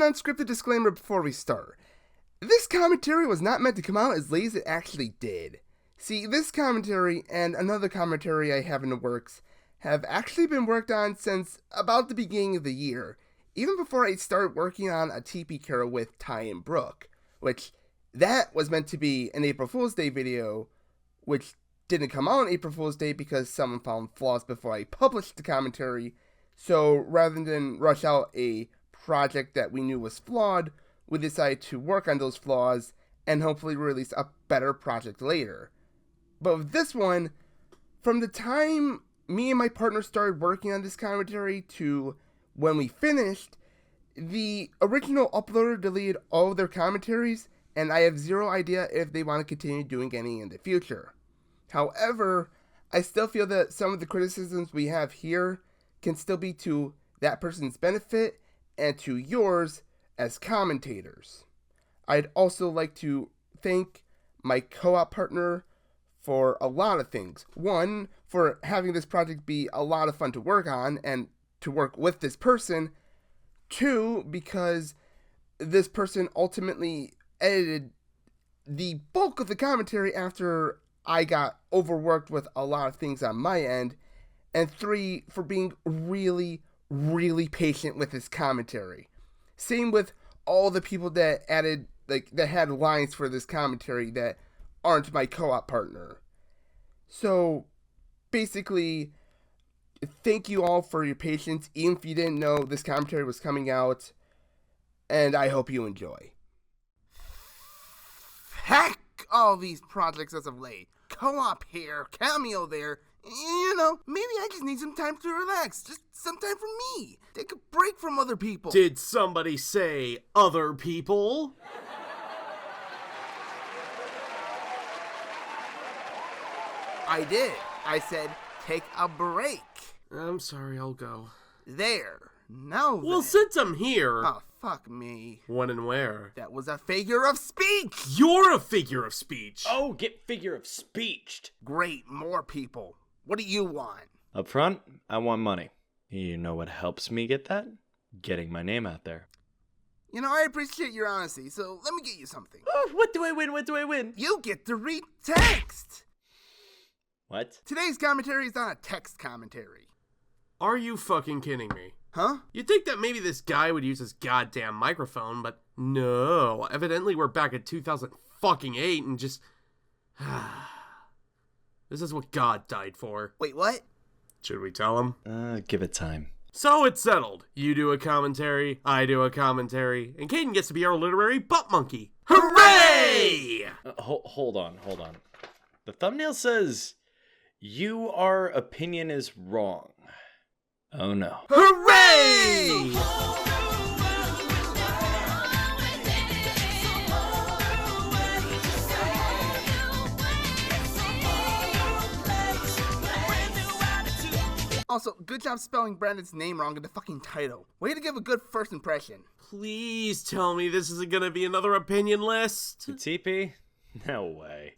unscripted disclaimer before we start. This commentary was not meant to come out as late as it actually did. See, this commentary and another commentary I have in the works have actually been worked on since about the beginning of the year, even before I started working on a TP Carol with Ty and Brooke, which that was meant to be an April Fool's Day video, which didn't come out on April Fool's Day because someone found flaws before I published the commentary. So rather than rush out a project that we knew was flawed, we decided to work on those flaws and hopefully release a better project later. But with this one, from the time me and my partner started working on this commentary to when we finished, the original uploader deleted all of their commentaries, and I have zero idea if they want to continue doing any in the future. However, I still feel that some of the criticisms we have here can still be to that person's benefit and to yours as commentators. I'd also like to thank my co-op partner for a lot of things. One, for having this project be a lot of fun to work on and to work with this person. Two, because this person ultimately edited the bulk of the commentary after I got overworked with a lot of things on my end. And three, for being really, really patient with this commentary. Same with all the people that added, that had lines for this commentary that aren't my co-op partner. So, basically, thank you all for your patience, even if you didn't know this commentary was coming out, and I hope you enjoy. Heck, all these projects as of late. Co-op here, cameo there. You know, maybe I just need some time to relax. Just some time for me. Take a break from other people. Did somebody say other people? I did. I said, take a break. I'm sorry, I'll go. There. Now then. Well, since I'm here... Oh, fuck me. When and where? That was a figure of speech! You're a figure of speech! Oh, get figure of speeched. Great, more people. What do you want? Up front, I want money. You know what helps me get that? Getting my name out there. You know, I appreciate your honesty, so let me get you something. Oh, what do I win? What do I win? You get to read text! What? Today's commentary is not a text commentary. Are you fucking kidding me? Huh? You'd think that maybe this guy would use his goddamn microphone, but no. Evidently we're back at 2008 and just... This is what God died for. Wait, what? Should we tell him? Give it time. So it's settled. You do a commentary, I do a commentary, and Kayden gets to be our literary butt monkey. Hooray! Hold on. The thumbnail says, your opinion is wrong. Oh no. Hooray! Also, good job spelling Brandon's name wrong in the fucking title. Way to give a good first impression. Please tell me this isn't gonna be another opinion list. TP? No way.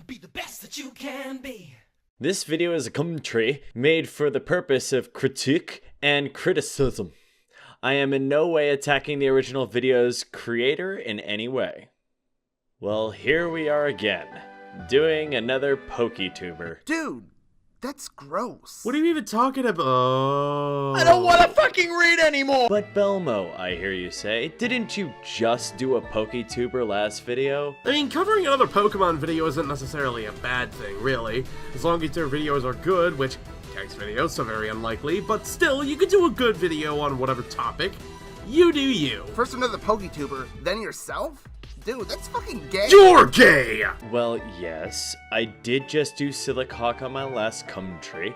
Be the best that you can be. This video is a commentary made for the purpose of critique and criticism. I am in no way attacking the original video's creator in any way. Well, here we are again, doing another PokeTuber. Dude, that's gross. What are you even talking about? I don't want to fucking read anymore! But Belmo, I hear you say, didn't you just do a PokeTuber last video? I mean, covering another Pokemon video isn't necessarily a bad thing, really. As long as their videos are good, which text videos are very unlikely, but still, you could do a good video on whatever topic. You do you. First another PokeTuber, then yourself? Dude, that's fucking gay. You're gay! Well, yes, I did just do Silic Hawk on my last commentary,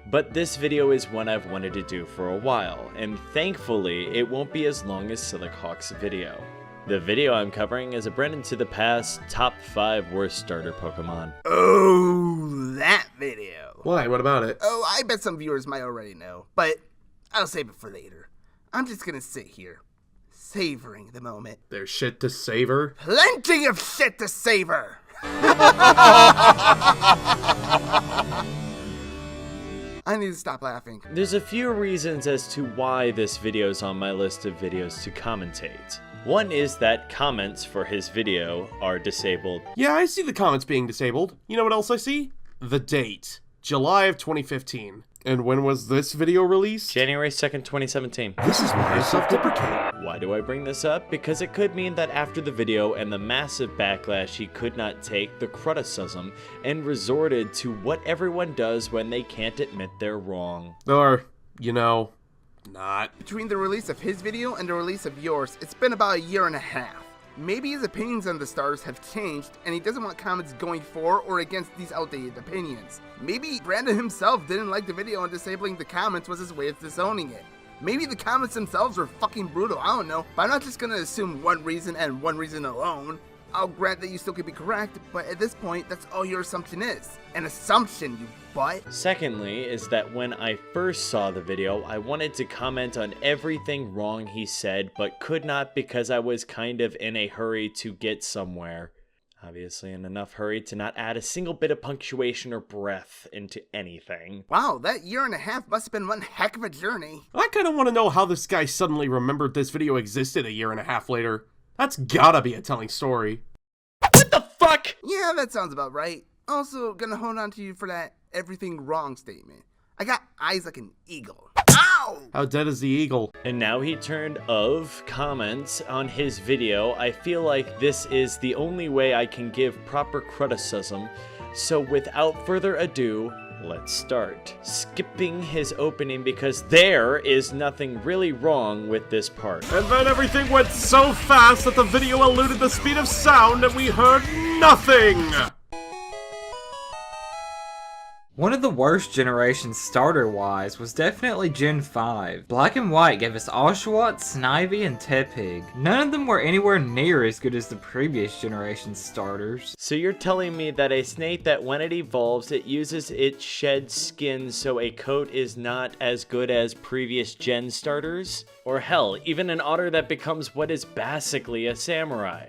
but this video is one I've wanted to do for a while, and thankfully, it won't be as long as Silic Hawk's video. The video I'm covering is a Brendan to the Past top 5 worst starter Pokemon. Oh, that video. Why? What about it? Oh, I bet some viewers might already know, but I'll save it for later. I'm just gonna sit here, savoring the moment. There's shit to savor? Plenty of shit to savor! I need to stop laughing. There's a few reasons as to why this video's on my list of videos to commentate. One is that comments for his video are disabled. Yeah, I see the comments being disabled. You know what else I see? The date. July of 2015. And when was this video released? January 2nd, 2017. This is why I self-deprecate. Why do I bring this up? Because it could mean that after the video and the massive backlash he could not take the criticism and resorted to what everyone does when they can't admit they're wrong. Or, you know, not. Between the release of his video and the release of yours, it's been about a year and a half. Maybe his opinions on the stars have changed, and he doesn't want comments going for or against these outdated opinions. Maybe Brandon himself didn't like the video and disabling the comments was his way of disowning it. Maybe the comments themselves were fucking brutal, I don't know, but I'm not just gonna assume one reason and one reason alone. I'll grant that you still could be correct, but at this point, that's all your assumption is. An assumption, you butt. Secondly is that when I first saw the video, I wanted to comment on everything wrong he said, but could not because I was kind of in a hurry to get somewhere. Obviously in enough hurry to not add a single bit of punctuation or breath into anything. Wow, that year and a half must have been one heck of a journey. I kind of want to know how this guy suddenly remembered this video existed a year and a half later. That's gotta be a telling story. What the fuck? Yeah, that sounds about right. Also, gonna hold on to you for that everything wrong statement. I got eyes like an eagle. Ow! How dead is the eagle? And now he turned of comments on his video. I feel like this is the only way I can give proper criticism. So without further ado, let's start. Skipping his opening because there is nothing really wrong with this part. And then everything went so fast that the video eluded the speed of sound and we heard nothing! One of the worst generations starter-wise was definitely Gen 5. Black and White gave us Oshawott, Snivy, and Tepig. None of them were anywhere near as good as the previous generation starters. So you're telling me that a snake that when it evolves, it uses its shed skin so a coat is not as good as previous gen starters? Or hell, even an otter that becomes what is basically a samurai?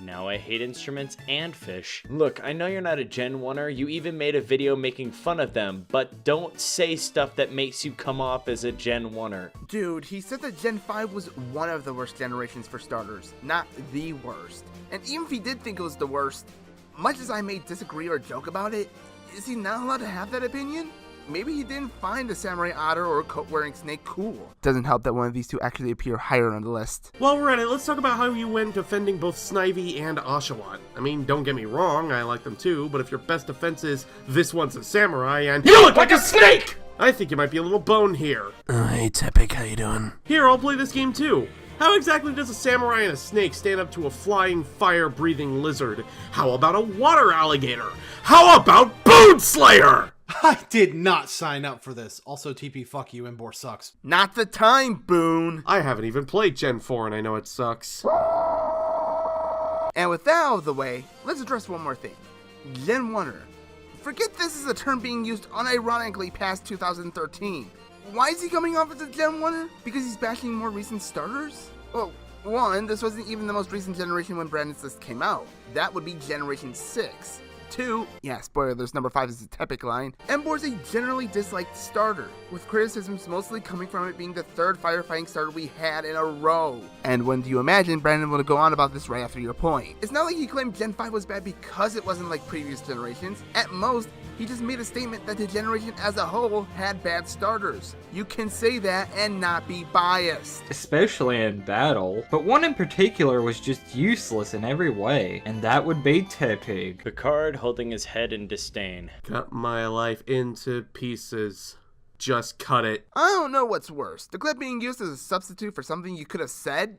Now I hate instruments and fish. Look, I know you're not a Gen 1er, you even made a video making fun of them, but don't say stuff that makes you come off as a Gen 1er. Dude, he said that Gen 5 was one of the worst generations for starters, not the worst. And even if he did think it was the worst, much as I may disagree or joke about it, is he not allowed to have that opinion? Maybe he didn't find a samurai otter or a coat-wearing snake cool. Doesn't help that one of these two actually appear higher on the list. While we're at it, let's talk about how you went defending both Snivy and Oshawott. I mean, don't get me wrong, I like them too, but if your best defense is, this one's a samurai and you look like a snake! I think you might be a little bone here. Hey Tepig, how you doing? Here, I'll play this game too. How exactly does a samurai and a snake stand up to a flying, fire-breathing lizard? How about a water alligator? How about Boon Slayer? I did not sign up for this. Also, TP, fuck you, Embor sucks. Not the time, Boone! I haven't even played Gen 4 and I know it sucks. And with that out of the way, let's address one more thing. Gen 1er. Forget this is a term being used unironically past 2013. Why is he coming off as a Gen 1er? Because he's bashing more recent starters? Well, one, this wasn't even the most recent generation when Brandon's list came out. That would be Generation 6. 2, yeah, spoilers, number 5 is the Tepig line. Embor's a generally disliked starter, with criticisms mostly coming from it being the third firefighting starter we had in a row. And when do you imagine Brandon will go on about this right after your point? It's not like he claimed Gen 5 was bad because it wasn't like previous generations. At most, he just made a statement that the generation as a whole had bad starters. You can say that and not be biased. Especially in battle. But one in particular was just useless in every way, and that would be Tepig. Picard holding his head in disdain. Cut my life into pieces. Just cut it. I don't know what's worse, the clip being used as a substitute for something you could have said,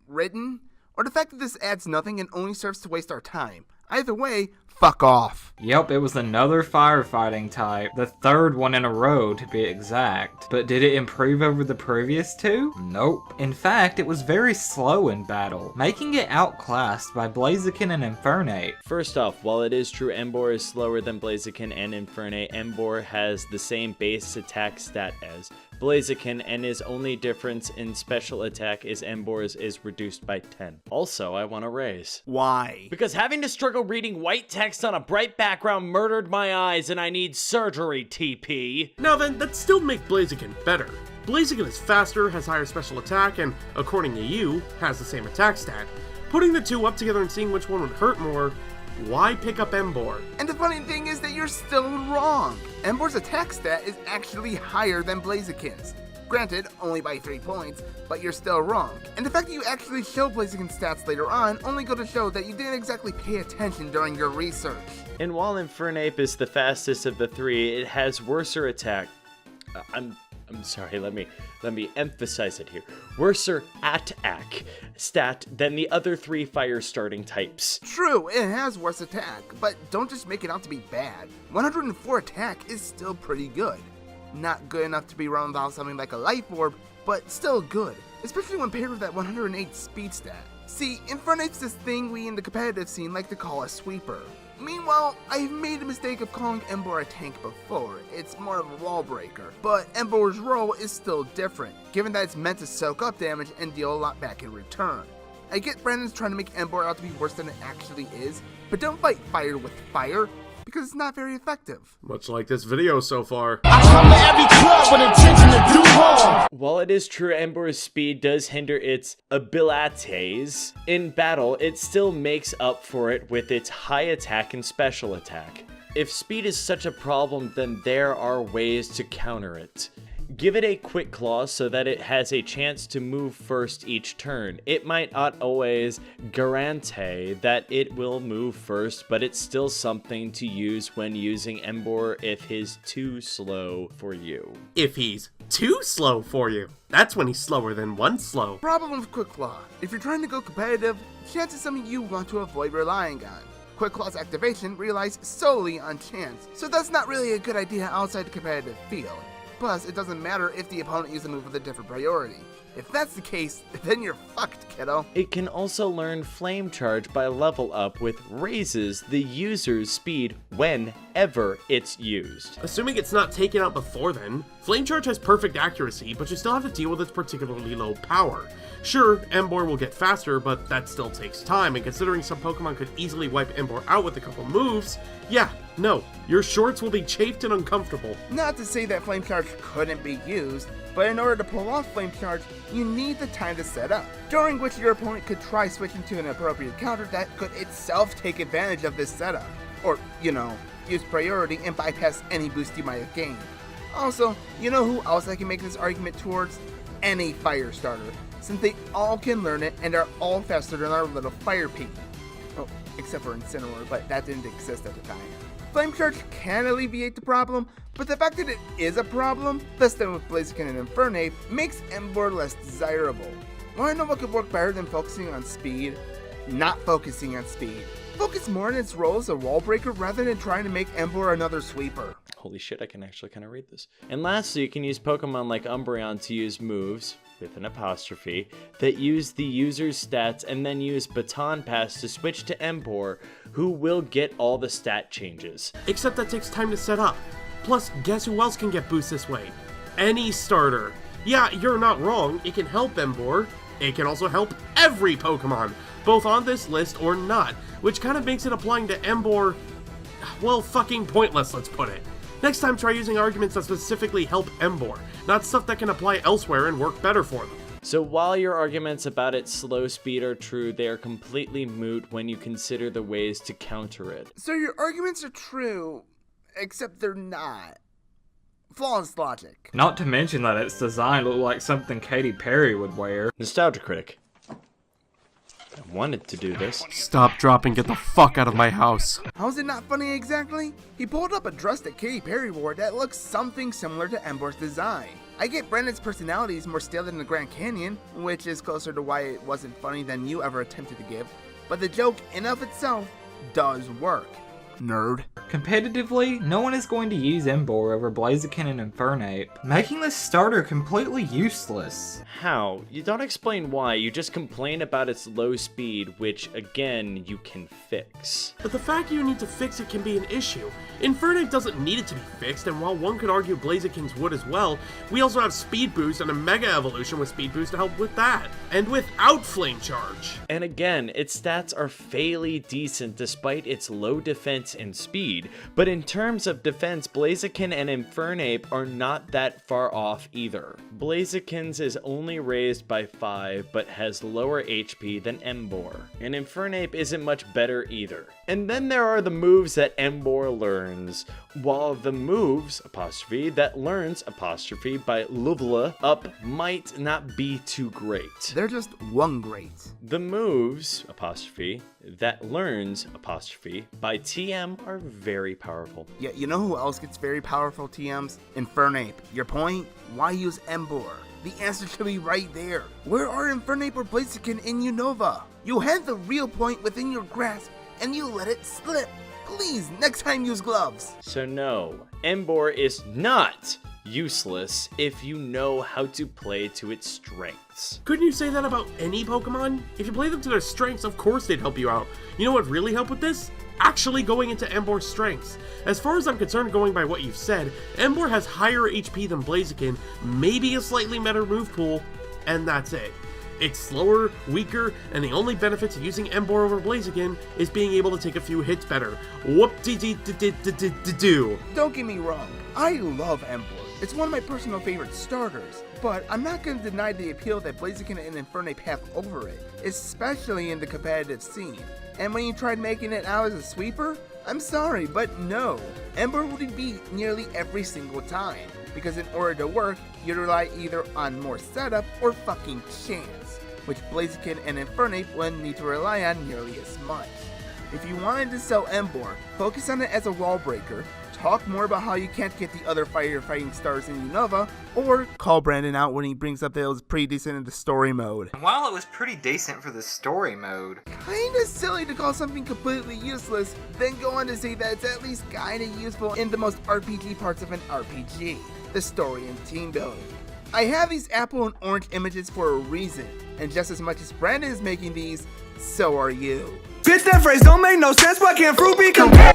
written, or the fact that this adds nothing and only serves to waste our time. Either way, fuck off. Yep, it was another firefighting type, the third one in a row to be exact. But did it improve over the previous two? Nope. In fact, it was very slow in battle, making it outclassed by Blaziken and Infernape. First off, while it is true Embor is slower than Blaziken and Infernape, Embor has the same base attack stat as Blaziken, and his only difference in special attack is Embor's is reduced by 10. Also, I want to raise. Why? Because having to struggle reading white text text on a bright background murdered my eyes and I need surgery, TP. Now then, that still make Blaziken better. Blaziken is faster, has higher special attack, and, according to you, has the same attack stat. Putting the two up together and seeing which one would hurt more, why pick up Embor? And the funny thing is that you're still wrong. Embor's attack stat is actually higher than Blaziken's. Granted, only by 3 points, but you're still wrong. And the fact that you actually show Blaziken's stats later on only go to show that you didn't exactly pay attention during your research. And while Infernape is the fastest of the three, it has worser attack. I'm sorry, let me emphasize it here. Worser attack stat than the other 3 fire starting types. True, it has worse attack, but don't just make it out to be bad. 104 attack is still pretty good. Not good enough to be run without something like a life orb, but still good, especially when paired with that 108 speed stat. See, Infernape's this thing we in the competitive scene like to call a sweeper. Meanwhile, I've made the mistake of calling Embor a tank before. It's more of a wall breaker, but Embor's role is still different, given that it's meant to soak up damage and deal a lot back in return. I get Brandon's trying to make Embor out to be worse than it actually is, but don't fight fire with fire, because it's not very effective. Much like this video so far. While it is true Embor's speed does hinder its abilities, in battle it still makes up for it with its high attack and special attack. If speed is such a problem, then there are ways to counter it. Give it a quick claw so that it has a chance to move first each turn. It might not always guarantee that it will move first, but it's still something to use when using Embor if he's too slow for you. If he's too slow for you, that's when he's slower than one slow. Problem with Quick Claw. If you're trying to go competitive, chance is something you want to avoid relying on. Quick Claw's activation relies solely on chance, so that's not really a good idea outside the competitive field. Plus, it doesn't matter if the opponent uses a move with a different priority. If that's the case, then you're fucked, kiddo. It can also learn Flame Charge by level up, which raises the user's speed whenever it's used. Assuming it's not taken out before then, Flame Charge has perfect accuracy, but you still have to deal with its particularly low power. Sure, Embor will get faster, but that still takes time, and considering some Pokemon could easily wipe Embor out with a couple moves, yeah, no, your shorts will be chafed and uncomfortable. Not to say that Flame Charge couldn't be used, but in order to pull off Flame Charge, you need the time to set up, during which your opponent could try switching to an appropriate counter that could itself take advantage of this setup. Or, use priority and bypass any boost you might have gained. Also, you know who else I can make this argument towards? Any fire starter, since they all can learn it and are all faster than our little Fire Pea. Oh, except for Incineroar, but that didn't exist at the time. Flame Charge can alleviate the problem, but the fact that it is a problem, this time with Blaziken and Infernape, makes Embor less desirable. Wanna know what could work better than focusing on speed? Not focusing on speed. Focus more on its role as a wall breaker rather than trying to make Embor another sweeper. Holy shit, I can actually kind of read this. And lastly, you can use Pokemon like Umbreon to use moves, with an apostrophe, that use the user's stats and then use Baton Pass to switch to Embor, who will get all the stat changes. Except that takes time to set up. Plus, guess who else can get boosts this way? Any starter. Yeah, you're not wrong, it can help Embor. It can also help every Pokemon, both on this list or not, which kind of makes it applying to Embor, well, fucking pointless, let's put it. Next time, try using arguments that specifically help Embor, not stuff that can apply elsewhere and work better for them. So while your arguments about its slow speed are true, they are completely moot when you consider the ways to counter it. So your arguments are true, except they're not. Flawless logic. Not to mention that its design looked like something Katy Perry would wear. Nostalgia Critic. I wanted to do this. Stop, drop, and get the fuck out of my house. How's it not funny exactly? He pulled up a dress that Katy Perry wore that looks something similar to Embor's design. I get Brandon's personality is more stale than the Grand Canyon, which is closer to why it wasn't funny than you ever attempted to give, but the joke in of itself does work. nerd. Competitively, no one is going to use Emboar over Blaziken and Infernape, making this starter completely useless. How? You don't explain why, you just complain about its low speed, which, again, you can fix. But the fact you need to fix it can be an issue. Infernape doesn't need it to be fixed, and while one could argue Blaziken's would as well, we also have Speed Boost and a Mega Evolution with Speed Boost to help with that. And without Flame Charge. And again, its stats are fairly decent despite its low defense and speed, but in terms of defense, Blaziken and Infernape are not that far off either. Blaziken's is only raised by 5, but has lower HP than Emboar, and Infernape isn't much better either. And then there are the moves that Emboar learns, while the moves, apostrophe, that learns, apostrophe, by Level Up might not be too great. They're just one great. The moves, apostrophe, that learns, apostrophe, by TM are very powerful. Yeah, you know who else gets very powerful TMs? Infernape. Your point? Why use Emboar? The answer should be right there. Where are Infernape or Blaziken in Unova? You had the real point within your grasp, and you let it slip. Please, next time use gloves. So no, Emboar is not useless if you know how to play to its strengths. Couldn't you say that about any Pokemon? If you play them to their strengths, of course they'd help you out. You know what really helped with this? Actually going into Emboar's strengths. As far as I'm concerned, going by what you've said, Emboar has higher HP than Blaziken, maybe a slightly better move pool, and that's it. It's slower, weaker, and the only benefit to using Emboar over Blaziken is being able to take a few hits better. Whoop-de-dee-de-de-de-de-do. Don't get me wrong, I love Emboar. It's one of my personal favorite starters, but I'm not going to deny the appeal that Blaziken and Infernape have over it, especially in the competitive scene. And when you tried making it out as a sweeper, I'm sorry, but no. Emboar would beat nearly every single time, because in order to work, you rely either on more setup or fucking chance, which Blaziken and Infernape wouldn't need to rely on nearly as much. If you wanted to sell Emboar, focus on it as a wall breaker, talk more about how you can't get the other fighting stars in Unova, or call Brandon out when he brings up that it was pretty decent in the story mode. And while it was pretty decent for the story mode, Kinda silly to call something completely useless, then go on to say that it's at least kinda useful in the most RPG parts of an RPG, the story and team building. I have these apple and orange images for a reason, and just as much as Brandon is making these, so are you. Bitch, that phrase don't make no sense. Why can't fruit be compared?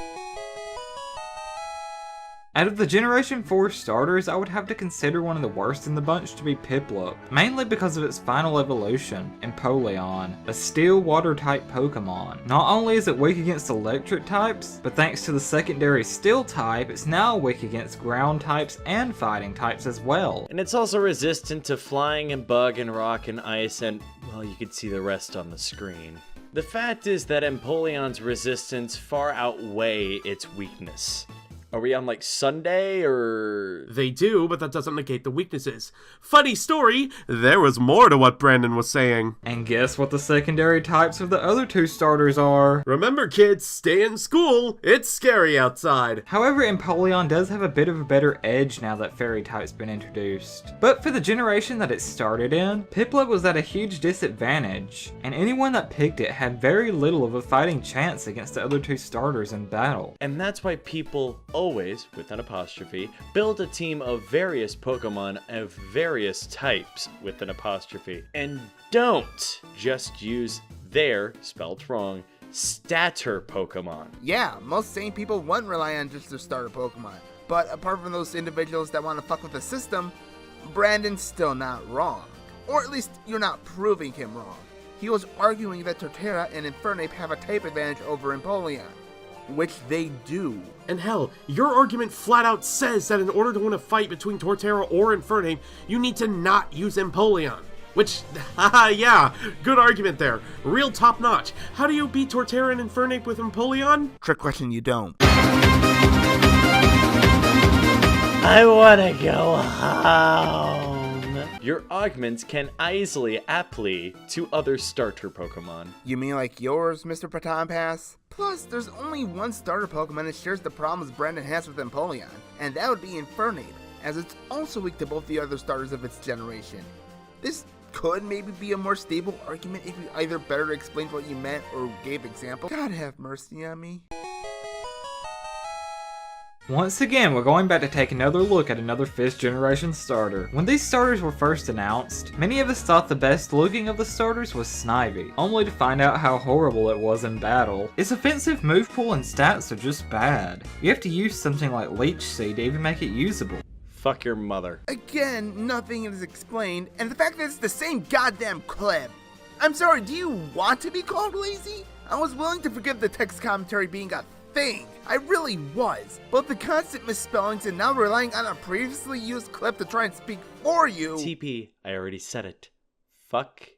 out of the Generation 4 starters, I would have to consider one of the worst in the bunch to be Piplup, mainly because of its final evolution, Empoleon, a steel water type Pokemon. Not only is it weak against electric types, but thanks to the secondary steel type, it's now weak against ground types and fighting types as well. And it's also resistant to flying and bug and rock and ice and, well, you can see the rest on the screen. The fact is that Empoleon's resistance far outweigh its weakness. Are we on like Sunday or? They do, but that doesn't negate the weaknesses. Funny story, there was more to what Brandon was saying. And guess what the secondary types of the other two starters are? Remember kids, stay in school, it's scary outside. However, Empoleon does have a bit of a better edge now that fairy type's been introduced. But for the generation that it started in, Piplup was at a huge disadvantage, and anyone that picked it had very little of a fighting chance against the other two starters in battle. And that's why people always, with an apostrophe, build a team of various Pokemon of various types with an apostrophe. And don't just use their, spelled wrong, statter Pokemon. Yeah, most sane people wouldn't rely on just their starter Pokemon. But apart from those individuals that want to fuck with the system, Brandon's still not wrong. Or at least you're not proving him wrong. He was arguing that Torterra and Infernape have a type advantage over Empoleon, which they do. And hell, your argument flat out says that in order to win a fight between Torterra or Infernape, you need to not use Empoleon. Which, haha, yeah, good argument there. Real top notch. How do you beat Torterra and Infernape with Empoleon? Trick question, you don't. I wanna go home. Your augments can easily apply to other starter Pokemon. You mean like yours, Mr. Baton Pass? Plus, there's only one starter Pokemon that shares the problems Brandon has with Empoleon, and that would be Infernape, as it's also weak to both the other starters of its generation. This could maybe be a more stable argument if you either better explained what you meant or gave examples. God have mercy on me. Once again, we're going back to take another look at another 5th generation starter. When these starters were first announced, many of us thought the best looking of the starters was Snivy, only to find out how horrible it was in battle. Its offensive move pool and stats are just bad. You have to use something like Leech Seed to even make it usable. Fuck your mother. Again, nothing is explained, and the fact that it's the same goddamn clip. I'm sorry, do you want to be called lazy? I was willing to forgive the text commentary being a thing. I really was. But the constant misspellings and now relying on a previously used clip to try and speak for you. TP, I already said it. Fuck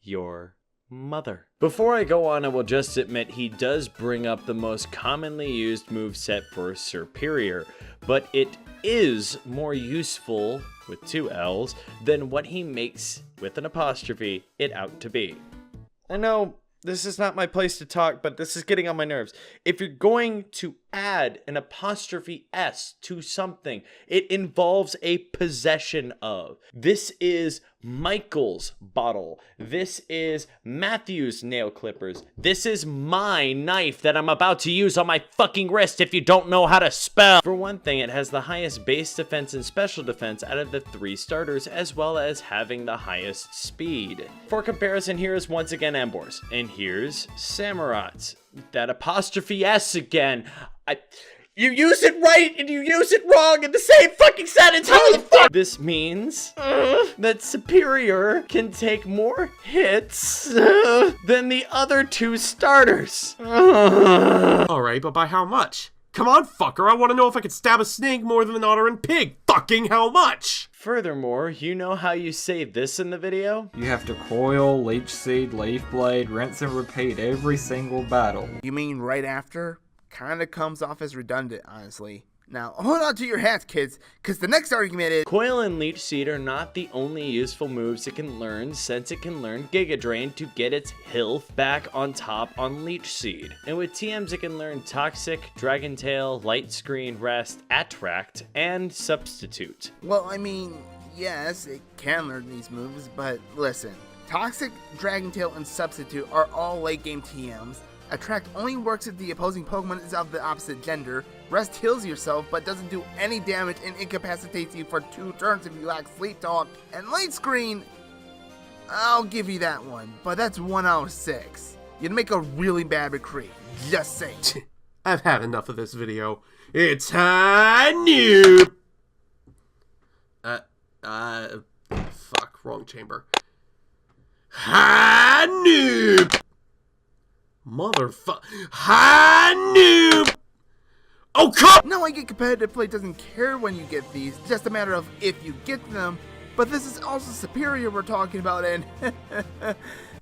your mother. Before I go on, I will just admit he does bring up the most commonly used moveset for Superior, but it is more useful with 2 L's than what he makes with an apostrophe it out to be. I know this is not my place to talk, but this is getting on my nerves. If you're going to add an apostrophe S to something, it involves a possession of. This is Michael's bottle. This is Matthew's nail clippers. This is my knife that I'm about to use on my fucking wrist if you don't know how to spell. For one thing, it has the highest base defense and special defense out of the 3 starters, as well as having the highest speed. For comparison, here is once again Embor's, and here's Samurot's. That apostrophe S again. You use it right and you use it wrong in the same fucking sentence. How the fuck? This means that Superior can take more hits than the other 2 starters. Alright, but by how much? Come on, fucker, I want to know if I could stab a snake more than an otter and pig. Fucking how much? Furthermore, you know how you say this in the video? You have to coil, Leech Seed, Leaf Blade, rinse and repeat every single battle. You mean right after? Kinda comes off as redundant, honestly. Now, hold on to your hats, kids, because the next argument is... Coil and Leech Seed are not the only useful moves it can learn, since it can learn Giga Drain to get its health back on top on Leech Seed. And with TMs, it can learn Toxic, Dragon Tail, Light Screen, Rest, Attract, and Substitute. Well, I mean, yes, it can learn these moves, but listen. Toxic, Dragon Tail, and Substitute are all late game TMs. Attract only works if the opposing Pokemon is of the opposite gender. Rest heals yourself, but doesn't do any damage and incapacitates you for 2 turns if you lack Sleep Talk. And Light Screen, I'll give you that one, but that's 1 out of 6. You'd make a really bad recruit, just saying. I've had enough of this video. It's high noob! Fuck, wrong chamber. High noob! Motherfucker. High noob! Oh, come! No, I get competitive play doesn't care when you get these, just a matter of if you get them, but this is also Superior we're talking about, and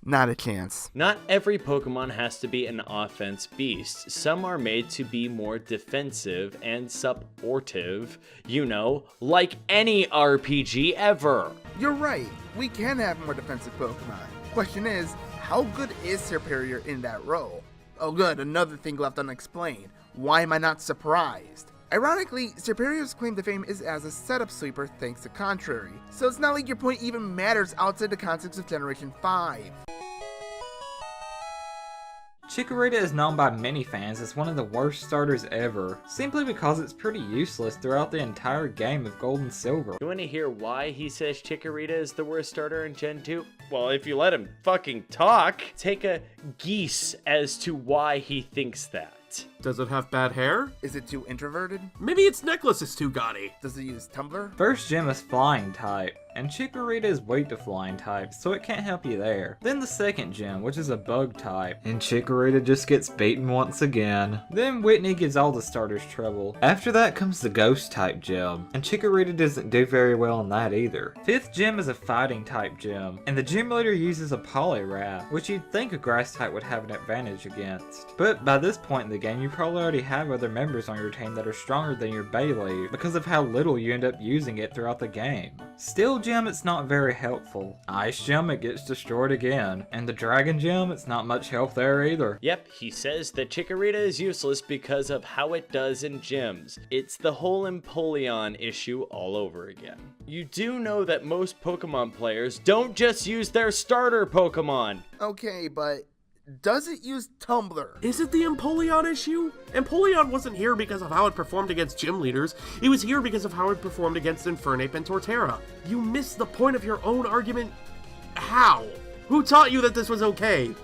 not a chance. Not every Pokemon has to be an offense beast. Some are made to be more defensive and supportive, you know, like any RPG ever. You're right, we can have more defensive Pokemon. Question is, how good is Superior in that role? Oh good, another thing left unexplained. Why am I not surprised? Ironically, Superior's claim to fame is as a setup sweeper thanks to Contrary, so it's not like your point even matters outside the context of Generation 5. Chikorita is known by many fans as one of the worst starters ever, simply because it's pretty useless throughout the entire game of Gold and Silver. You wanna hear why he says Chikorita is the worst starter in Gen 2? Well, if you let him fucking talk, take a guess as to why he thinks that. Does it have bad hair? Is it too introverted? Maybe its necklace is too gaudy. Does it use Tumblr? First gym is Flying type, and Chikorita is weak to Flying type, so it can't help you there. Then the second gym, which is a Bug type, and Chikorita just gets beaten once again. Then Whitney gives all the starters trouble. After that comes the Ghost type gym, and Chikorita doesn't do very well in that either. Fifth gym is a Fighting type gym, and the gym leader uses a Poliwrath, which you'd think a Grass type would have an advantage against. But by this point in the game, you probably already have other members on your team that are stronger than your Bailey because of how little you end up using it throughout the game. Steel Gym, it's not very helpful. Ice Gym, it gets destroyed again. And the Dragon Gym, it's not much help there either. Yep, he says that Chikorita is useless because of how it does in gyms. It's the whole Empoleon issue all over again. You do know that most Pokemon players don't just use their starter Pokemon. Okay, but Does it use Tumblr? Is it the Empoleon issue? Empoleon wasn't here because of how it performed against gym leaders. It was here because of how it performed against Infernape and Torterra. You missed the point of your own argument. How? Who taught you that this was okay?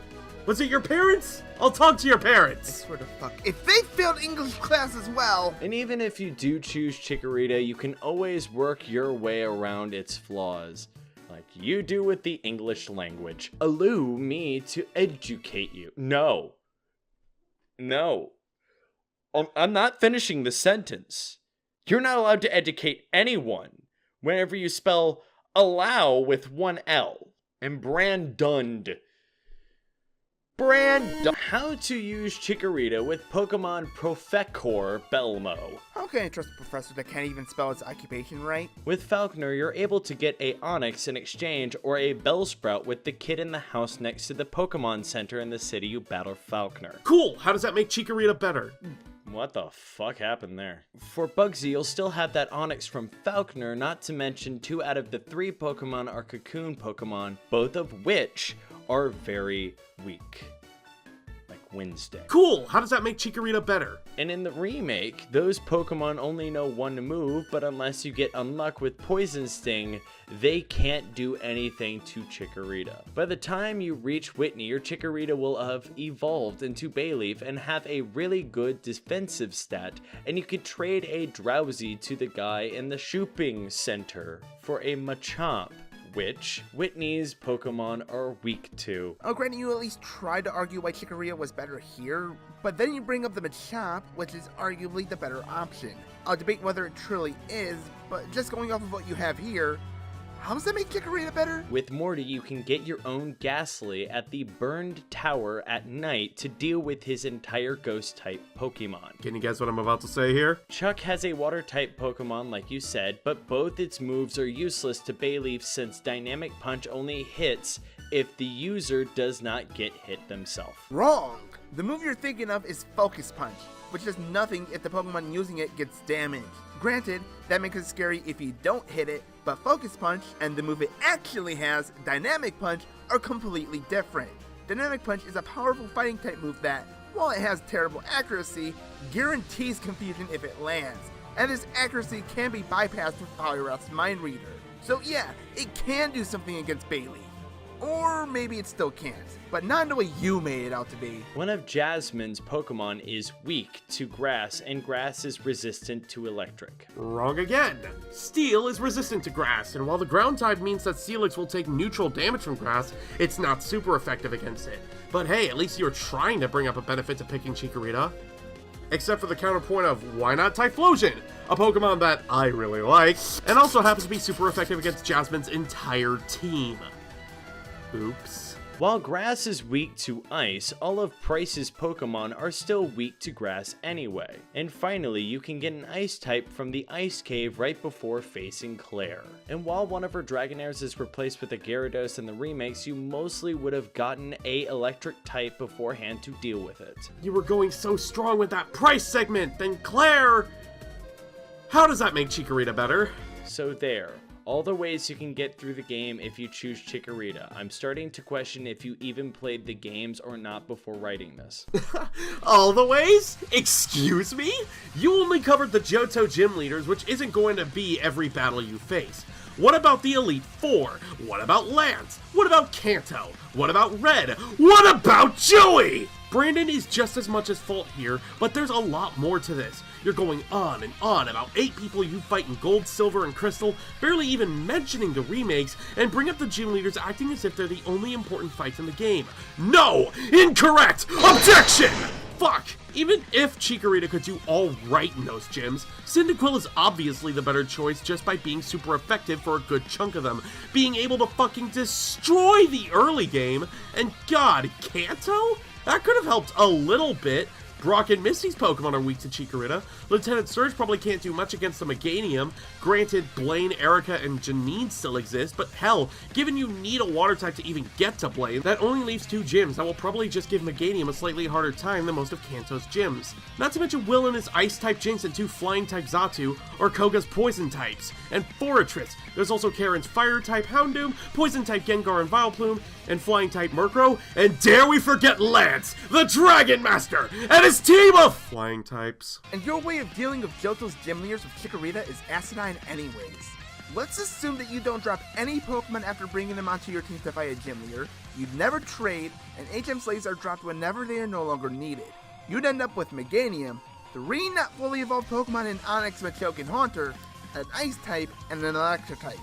Was it your parents? I'll talk to your I parents. swear to fuck. If they failed English class as well. And even if you do choose Chikorita, you can always work your way around its flaws, like you do with the English language. Allow me to educate you. No. I'm not finishing the sentence. You're not allowed to educate anyone whenever you spell allow with one L and Brandund. How to use Chikorita with Pokemon Professor Belmo. How can I trust a professor that can't even spell its occupation right? With Falconer, you're able to get a Onix in exchange or a Bellsprout with the kid in the house next to the Pokemon Center in the city you battle Falconer. Cool, how does that make Chikorita better? What the fuck happened there? For Bugsy, you'll still have that Onix from Falconer, not to mention 2 out of the 3 Pokemon are Cocoon Pokemon, both of which are very weak. Like Wednesday. Cool, how does that make Chikorita better? And in the remake, those Pokemon only know one move, but unless you get unluck with Poison Sting, they can't do anything to Chikorita. By the time you reach Whitney, your Chikorita will have evolved into Bayleaf and have a really good defensive stat, and you could trade a Drowsy to the guy in the shopping center for a Machamp, which Whitney's Pokemon are weak to. Oh, granted, you at least tried to argue why Chikorita was better here, but then you bring up the Machamp, which is arguably the better option. I'll debate whether it truly is, but just going off of what you have here, how does that make Chikorita better? With Morty, you can get your own Ghastly at the Burned Tower at night to deal with his entire Ghost-type Pokemon. Can you guess what I'm about to say here? Chuck has a Water-type Pokemon like you said, but both its moves are useless to Bayleaf since Dynamic Punch only hits if the user does not get hit themselves. Wrong! The move you're thinking of is Focus Punch, which does nothing if the Pokemon using it gets damaged. Granted, that makes it scary if you don't hit it, but Focus Punch and the move it actually has, Dynamic Punch, are completely different. Dynamic Punch is a powerful fighting type move that, while it has terrible accuracy, guarantees confusion if it lands, and this accuracy can be bypassed with Poliwrath's Mind Reader. So yeah, it can do something against Bayleaf. Or maybe it still can't, but not in the way you made it out to be. One of Jasmine's Pokemon is weak to grass, and grass is resistant to electric. Wrong again. Steel is resistant to grass, and while the ground type means that Steelix will take neutral damage from grass, it's not super effective against it. But hey, at least you're trying to bring up a benefit to picking Chikorita. Except for the counterpoint of why not Typhlosion, a Pokemon that I really like, and also happens to be super effective against Jasmine's entire team. Oops. While grass is weak to ice, all of Price's Pokemon are still weak to grass anyway. And finally, you can get an ice type from the ice cave right before facing Claire. And while one of her Dragonairs is replaced with a Gyarados in the remakes, you mostly would have gotten a electric type beforehand to deal with it. You were going so strong with that Price segment, then Claire! How does that make Chikorita better? So there. All the ways you can get through the game if you choose Chikorita. I'm starting to question if you even played the games or not before writing this. All the ways? Excuse me? You only covered the Johto gym leaders, which isn't going to be every battle you face. What about the Elite Four? What about Lance? What about Kanto? What about Red? What about Joey? Brandon is just as much at fault here, but there's a lot more to this. You're going on and on about 8 people you fight in Gold, Silver, and Crystal, barely even mentioning the remakes, and bring up the gym leaders acting as if they're the only important fights in the game. No! Incorrect! Objection! Fuck! Even if Chikorita could do all right in those gyms, Cyndaquil is obviously the better choice just by being super effective for a good chunk of them, being able to fucking destroy the early game, and god, Kanto? That could have helped a little bit. Brock and Misty's Pokemon are weak to Chikorita. Lieutenant Surge probably can't do much against the Meganium. Granted, Blaine, Erica, and Janine still exist, but hell, given you need a water type to even get to Blaine, that only leaves 2 gyms that will probably just give Meganium a slightly harder time than most of Kanto's gyms. Not to mention Will and his Ice-type Jinx and 2 Flying-type Xatu, or Koga's Poison types, and Forretress. There's also Karen's Fire-type Houndoom, Poison-type Gengar and Vileplume, and Flying-type Murkrow, and dare we forget Lance, the Dragon Master, and his team of Flying types. And your way of dealing with Johto's gym leaders with Chikorita is asinine anyways. Let's assume that you don't drop any Pokemon after bringing them onto your team to fight a gym leader, you'd never trade, and HM Slaves are dropped whenever they are no longer needed. You'd end up with Meganium, 3 not fully evolved Pokemon in Onix, Machoke, and Haunter, an Ice type, and an Electric type.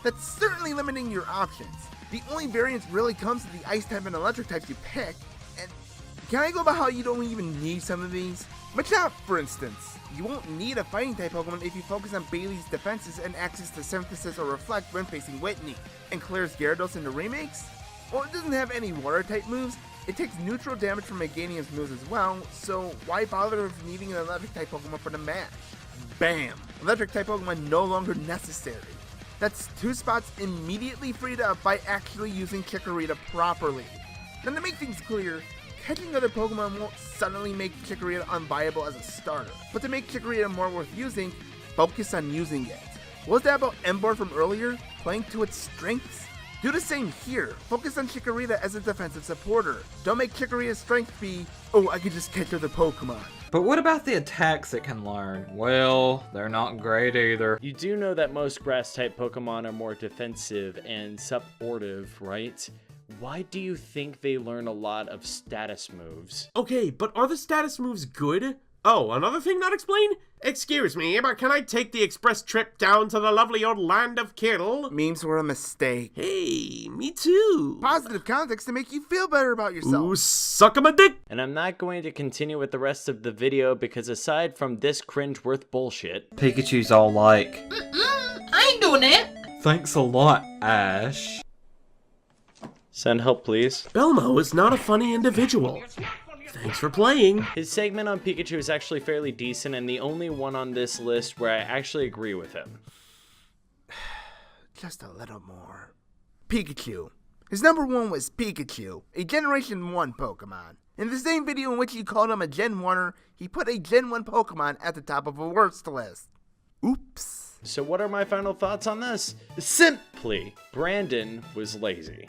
That's certainly limiting your options. The only variance really comes to the Ice type and Electric types you pick, and can I go about how you don't even need some of these? Machop, for instance. You won't need a Fighting type Pokemon if you focus on Bailey's defenses and access to Synthesis or Reflect when facing Whitney. And Claire's Gyarados in the remakes? Well, it doesn't have any Water type moves. It takes neutral damage from Meganium's moves as well, so why bother with needing an Electric type Pokemon for the match? Bam! Electric type Pokemon no longer necessary. That's 2 spots immediately freed up by actually using Chikorita properly. Now to make things clear, catching other Pokemon won't suddenly make Chikorita unviable as a starter, but to make Chikorita more worth using, focus on using it. What was that about Ember from earlier? Playing to its strengths? Do the same here. Focus on Chikorita as a defensive supporter. Don't make Chikorita's strength be, oh, I can just catch other Pokemon. But what about the attacks it can learn? Well, they're not great either. You do know that most grass-type Pokemon are more defensive and supportive, right? Why do you think they learn a lot of status moves? Okay, but are the status moves good? Oh, another thing not explained? Excuse me, but can I take the express trip down to the lovely old land of Kittle? Memes were a mistake. Hey, me too. Positive context to make you feel better about yourself. Ooh, suck 'em a dick. And I'm not going to continue with the rest of the video because aside from this cringe-worth bullshit, Pikachu's all like, I ain't doing that. thanks a lot, Ash. Send help, please. Belmo is not a funny individual. Thanks for playing. His segment on Pikachu is actually fairly decent and the only one on this list where I actually agree with him. Just a little more. Pikachu. His number 1 was Pikachu, a Generation 1 Pokemon. In the same video in which he called him a Gen 1er, he put a Gen 1 Pokemon at the top of a worst list. Oops. So what are my final thoughts on this? Simply, Brandon was lazy.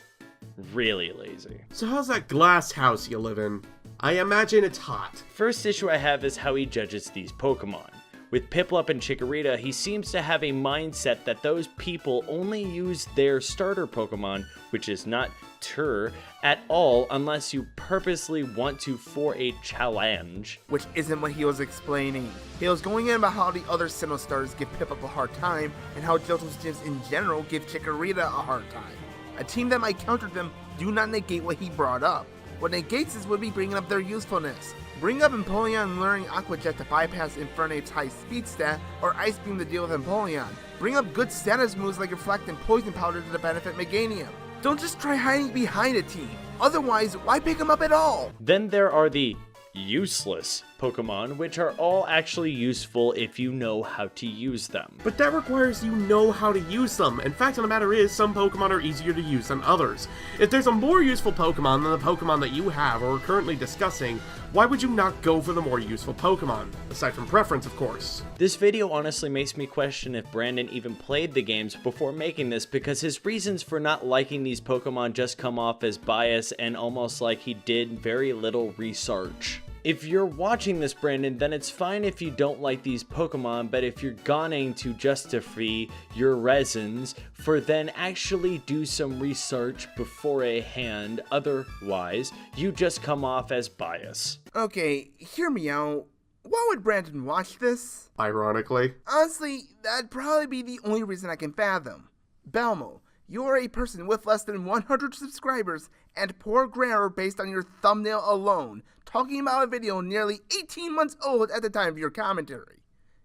Really lazy. So how's that glass house you live in? I imagine it's hot. First issue I have is how he judges these Pokemon. With Piplup and Chikorita, he seems to have a mindset that those people only use their starter Pokemon, which is not Tur, at all unless you purposely want to for a challenge. Which isn't what he was explaining. He was going in about how the other Sinnoh stars give Piplup a hard time, and how Johto's gyms in general give Chikorita a hard time. A team that might counter them do not negate what he brought up. What negates this would be bringing up their usefulness. Bring up Empoleon and luring Aqua Jet to bypass Infernape's high speed stat, or Ice Beam to deal with Empoleon. Bring up good status moves like Reflect and Poison Powder to benefit Meganium. Don't just try hiding behind a team. Otherwise, why pick him up at all? Then there are the useless Pokemon, which are all actually useful if you know how to use them. But that requires you know how to use them. In fact of the matter is, some Pokemon are easier to use than others. If there's a more useful Pokemon than the Pokemon that you have or are currently discussing, why would you not go for the more useful Pokemon? Aside from preference, of course. This video honestly makes me question if Brandon even played the games before making this, because his reasons for not liking these Pokemon just come off as bias and almost like he did very little research. If you're watching this, Brandon, then it's fine if you don't like these Pokemon, but if you're going to justify your reasons for then actually do some research before a hand, otherwise, you just come off as bias. Okay, hear me out. Why would Brandon watch this? Ironically. Honestly, that'd probably be the only reason I can fathom. Belmo, you are a person with less than 100 subscribers and poor grammar based on your thumbnail alone, talking about a video nearly 18 months old at the time of your commentary.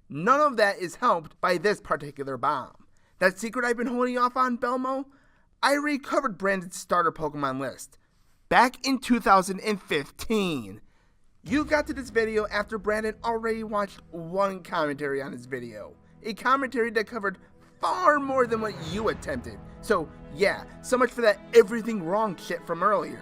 None of that is helped by this particular bomb. That secret I've been holding off on, Belmo? I recovered Brandon's starter Pokemon list back in 2015. You got to this video after Brandon already watched one commentary on his video. A commentary that covered far more than what you attempted. So yeah, so much for that everything wrong shit from earlier.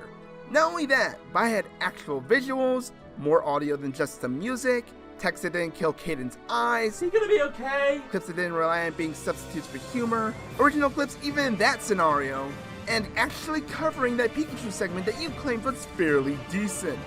Not only that, but I had actual visuals, more audio than just some music, text that didn't kill Kayden's eyes, Is he gonna be okay? clips that didn't rely on being substitutes for humor, original clips even in that scenario, and actually covering that Pikachu segment that you claimed was fairly decent.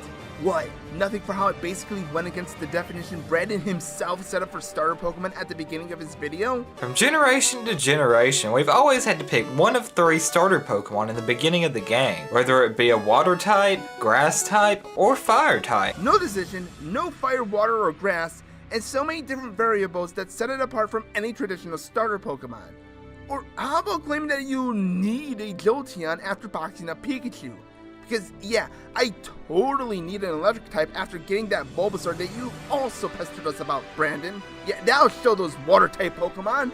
What? Nothing for how it basically went against the definition Brandon himself set up for starter Pokemon at the beginning of his video? From generation to generation, we've always had to pick one of 3 starter Pokemon in the beginning of the game, whether it be a water type, grass type, or fire type. No decision, no fire, water, or grass, and so many different variables that set it apart from any traditional starter Pokemon. Or how about claiming that you need a Jolteon after boxing up Pikachu? Because yeah, I totally need an electric type after getting that Bulbasaur that you also pestered us about, Brandon. Yeah, that'll show those water type Pokemon.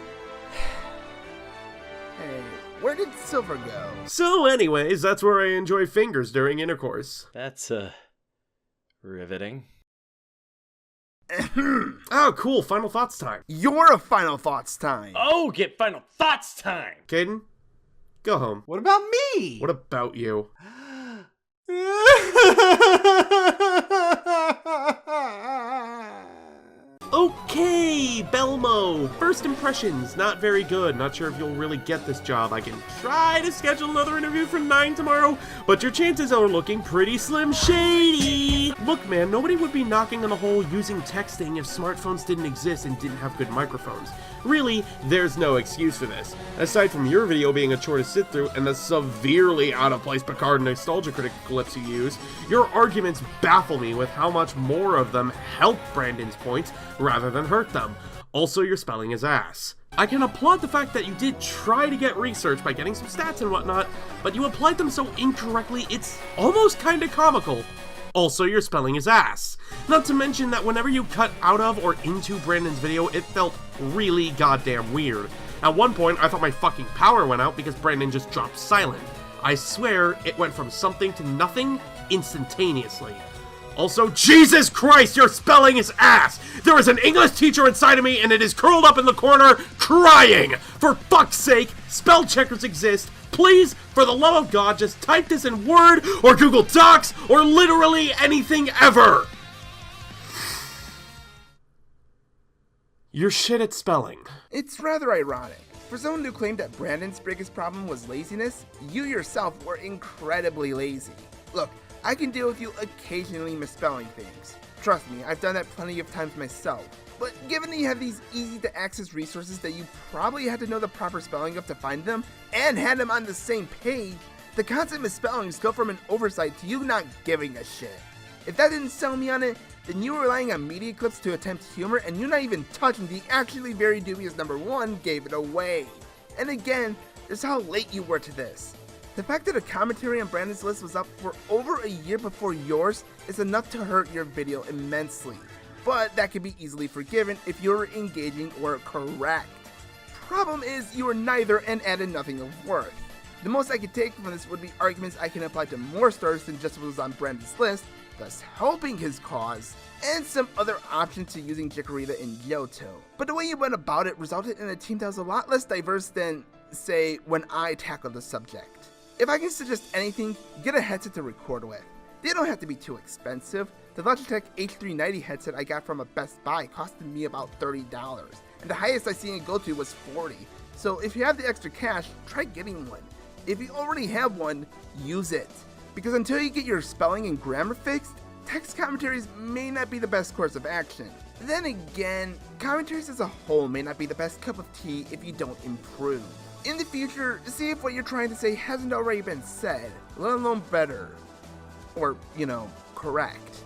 Hey, where did Silver go? So anyways, that's where I enjoy fingers during intercourse. That's, riveting. Oh, cool, final thoughts time. You're a final thoughts time. Oh, get final thoughts time! Kayden, go home. What about me? What about you? Okay, Belmo. First impressions, not very good. Not sure if you'll really get this job. I can try to schedule another interview for 9 tomorrow, but your chances are looking pretty slim shady. Look, man, nobody would be knocking on the hole using texting if smartphones didn't exist and didn't have good microphones. Really, there's no excuse for this. Aside from your video being a chore to sit through and the severely out-of-place Picard Nostalgia Critic clips you use, your arguments baffle me with how much more of them help Brandon's points rather than hurt them. Also, your spelling is ass. I can applaud the fact that you did try to get research by getting some stats and whatnot, but you applied them so incorrectly it's almost kinda comical. Also, your spelling is ass. Not to mention that whenever you cut out of or into Brandon's video, it felt really goddamn weird. At one point, I thought my fucking power went out because Brandon just dropped silent. I swear, it went from something to nothing instantaneously. Also, Jesus Christ, your spelling is ass! There is an English teacher inside of me and it is curled up in the corner, crying! For fuck's sake, spell checkers exist. Please, for the love of God, just type this in Word or Google Docs or literally anything ever! You're shit at spelling. It's rather ironic. For someone who claimed that Brandon's biggest problem was laziness, you yourself were incredibly lazy. Look, I can deal with you occasionally misspelling things. Trust me, I've done that plenty of times myself. But given that you have these easy to access resources that you probably had to know the proper spelling of to find them, and had them on the same page, the constant misspellings go from an oversight to you not giving a shit. If that didn't sell me on it, then you were relying on media clips to attempt humor and you not even touching the actually very dubious number 1 gave it away. And again, there's how late you were to this. The fact that a commentary on Brandon's list was up for over a year before yours is enough to hurt your video immensely. But that can be easily forgiven if you're engaging or correct. Problem is, you are neither and added nothing of worth. The most I could take from this would be arguments I can apply to more stars than just what was on Brandon's list, thus helping his cause, and some other options to using Chikorita and Johto. But the way you went about it resulted in a team that was a lot less diverse than, say, when I tackled the subject. If I can suggest anything, get a headset to record with. They don't have to be too expensive. The Logitech H390 headset I got from a Best Buy costed me about $30, and the highest I seen it go to was $40. So if you have the extra cash, try getting one. If you already have one, use it. Because until you get your spelling and grammar fixed, text commentaries may not be the best course of action. Then again, commentaries as a whole may not be the best cup of tea if you don't improve. In the future, see if what you're trying to say hasn't already been said, let alone better. Or, correct.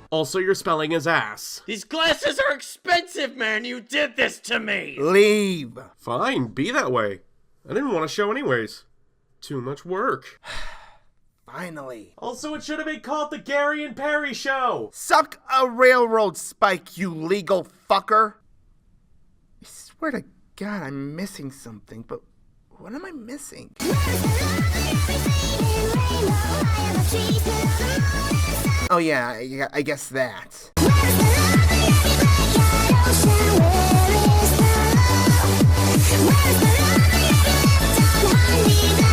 Also, your spelling is ass. These glasses are expensive, man! You did this to me! Leave! Fine, be that way. I didn't want to show anyways. Too much work. Finally. Also, it should have been called the Gary and Peri Show! Suck a railroad spike, you legal fucker! I swear to God, I'm missing something, but what am I missing? Oh yeah, I guess that. Where's the love?